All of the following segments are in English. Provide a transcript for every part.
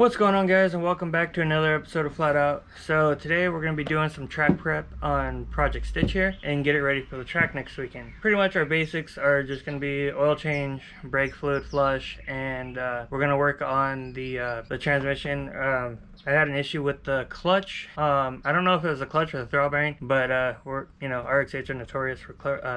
What's going on, guys, and welcome back to another episode of Flat Out. So today we're going to be doing some track prep on Project Stitch here and get it ready for the track next weekend. Pretty much our basics are just going to be oil change, brake fluid flush, and we're going to work on the transmission. I had an issue with the clutch. I don't know if it was the clutch or the throttle bearing, but RX-8s are notorious for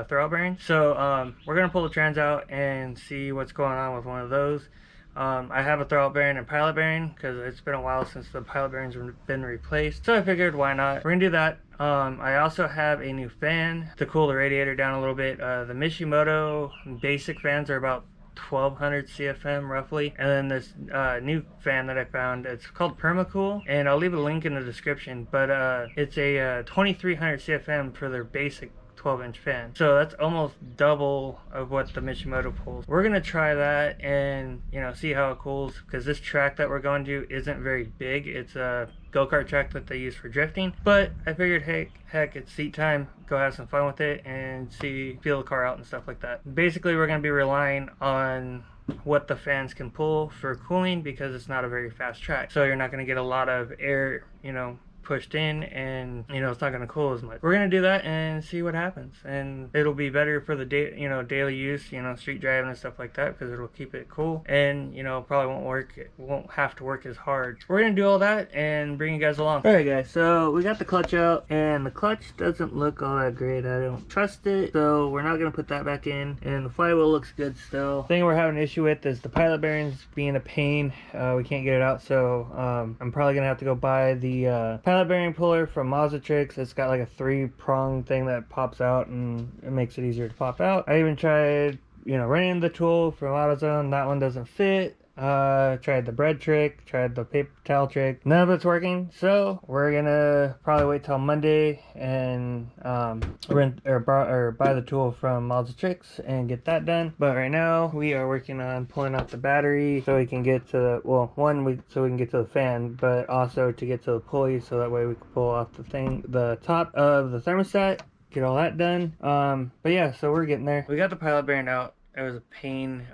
throttle bearings. So we're going to pull the trans out and see what's going on with one of those. I have a throttle bearing and pilot bearing because it's been a while since the pilot bearings have been replaced. So I figured, why not? We're going to do that. I also have a new fan to cool the radiator down a little bit. The Mishimoto basic fans are about 1200 CFM roughly, and then this new fan that I found, it's called PERMA, and I'll leave a link in the description, but it's a 2300 CFM for their basic 12-inch fan, so that's almost double of what the Mishimoto pulls. We're gonna try that and see how it cools, because this track that we're going to isn't very big. It's a go-kart track that they use for drifting, but I figured, hey, heck, it's seat time, go have some fun with it and feel the car out and stuff like that. Basically, we're gonna be relying on what the fans can pull for cooling, because it's not a very fast track, so you're not going to get a lot of air pushed in, and it's not going to cool as much. We're going to do that and see what happens, and it'll be better for the daily use, street driving and stuff like that, because it'll keep it cool, and probably won't have to work as hard. We're going to do all that and bring you guys along. Alright guys, so we got the clutch out, and the clutch doesn't look all that great. I don't trust it, so we're not going to put that back in, and the flywheel looks good still. The thing we're having an issue with is the pilot bearings being a pain. We can't get it out, so I'm probably going to have to go buy the pilot bearing puller from Tricks. It's got like a 3-prong thing that pops out, and it makes it easier to pop out. I even tried renting the tool from AutoZone. That one doesn't fit. Tried the bread trick, tried the paper towel trick. None of it's working, so we're gonna probably wait till Monday and rent or buy the tool from Tricks and get that done. But right now we are working on pulling out the battery so we can get to the so we can get to the fan, but also to get to the pulley, so that way we can pull off the top of the thermostat, get all that done. But yeah, so we're getting there. We got the pilot bearing out. It was a pain,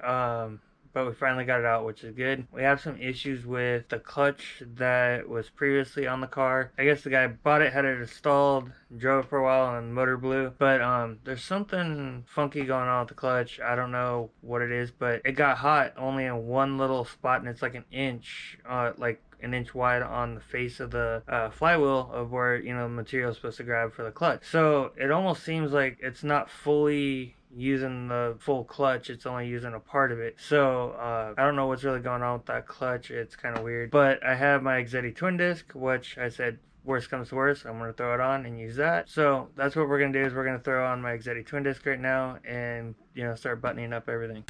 but we finally got it out, which is good. We have some issues with the clutch that was previously on the car. I guess the guy bought it, had it installed, drove it for a while, and the motor blew. But there's something funky going on with the clutch. I don't know what it is, but it got hot only in one little spot, and it's like an inch, like an inch wide on the face of the flywheel of where the material is supposed to grab for the clutch. So it almost seems like it's not fully using the full clutch, it's only using a part of it. So I don't know what's really going on with that clutch. It's kind of weird, but I have my Exetti twin disc, which I said, worst comes to worst, I'm going to throw it on and use that. So that's what we're going to do, is we're going to throw on my Exetti twin disc right now and start buttoning up everything.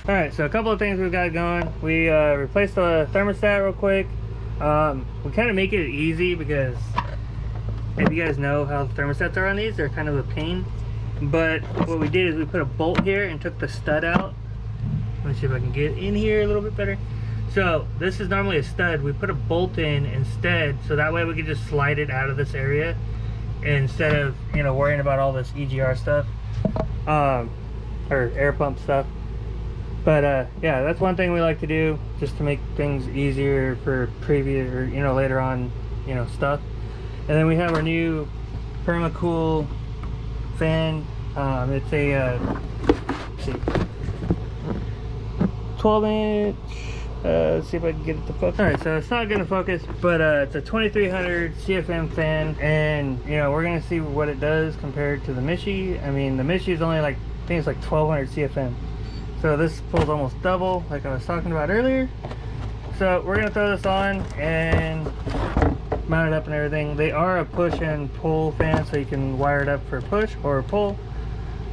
Alright, so a couple of things we've got going. We replaced the thermostat real quick. We kind of make it easy because if you guys know how thermostats are on these, they're kind of a pain. But what we did is we put a bolt here and took the stud out. Let me see if I can get in here a little bit better. So this is normally a stud. We put a bolt in instead, so that way we can just slide it out of this area instead of, you know, worrying about all this EGR stuff, or air pump stuff. But yeah, that's one thing we like to do just to make things easier for previous, or you know, later on, you know, stuff. And then we have our new PERMA fan. It's a let's see, 12-inch. Let's see if I can get it to focus. All right, so it's not gonna focus, but it's a 2300 CFM fan, and you know, we're gonna see what it does compared to the Mishi. I mean, the Mishi is only like, I think it's like 1200 CFM. So this pulls almost double, like I was talking about earlier. So we're gonna throw this on and mount it up and everything. They are a push and pull fan, so you can wire it up for push or pull,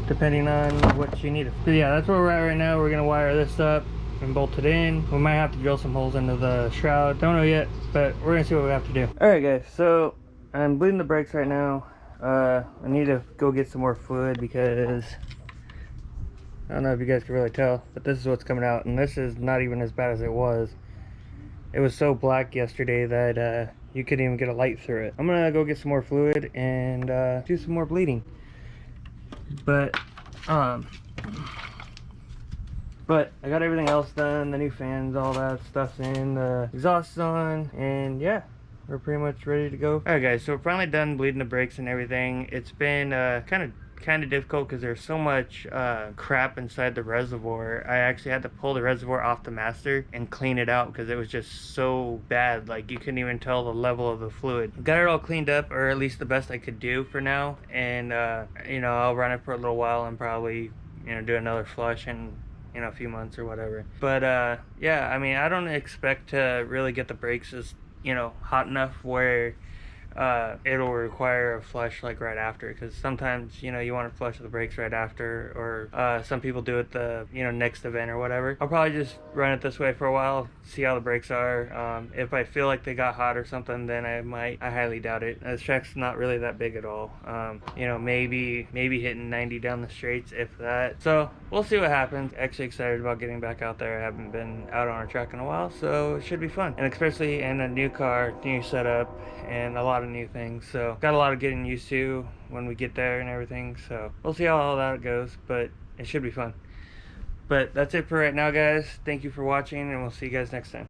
depending on what you need. So yeah, that's where we're at right now. We're gonna wire this up and bolt it in. We might have to drill some holes into the shroud. Don't know yet, but we're gonna see what we have to do. All right, guys. So I'm bleeding the brakes right now. I need to go get some more fluid because I don't know if you guys can really tell, but this is what's coming out, and this is not even as bad as it was. It was so black yesterday that you couldn't even get a light through it. I'm gonna go get some more fluid and do some more bleeding. But I got everything else done, the new fans, all that stuff's in, the exhaust's on, and yeah, we're pretty much ready to go. Alright guys, so we're finally done bleeding the brakes and everything. It's been kind of difficult because there's so much crap inside the reservoir. I actually had to pull the reservoir off the master and clean it out because it was just so bad, like you couldn't even tell the level of the fluid. Got it all cleaned up, or at least the best I could do for now, and you know, I'll run it for a little while and probably, you know, do another flush in, you know, a few months or whatever. But yeah, I mean, I don't expect to really get the brakes as, you know, hot enough where it'll require a flush like right after, because sometimes, you know, you want to flush the brakes right after, or some people do it the, you know, next event or whatever. I'll probably just run it this way for a while, see how the brakes are. If I feel like they got hot or something, then I highly doubt it. This track's not really that big at all. You know, maybe hitting 90 down the straights, if that. So we'll see what happens. Actually excited about getting back out there. I haven't been out on a track in a while, so it should be fun, and especially in a new car, new setup, and a lot of new things. So got a lot of getting used to when we get there and everything. So we'll see how all that goes, but it should be fun. But that's it for right now, guys. Thank you for watching, and we'll see you guys next time.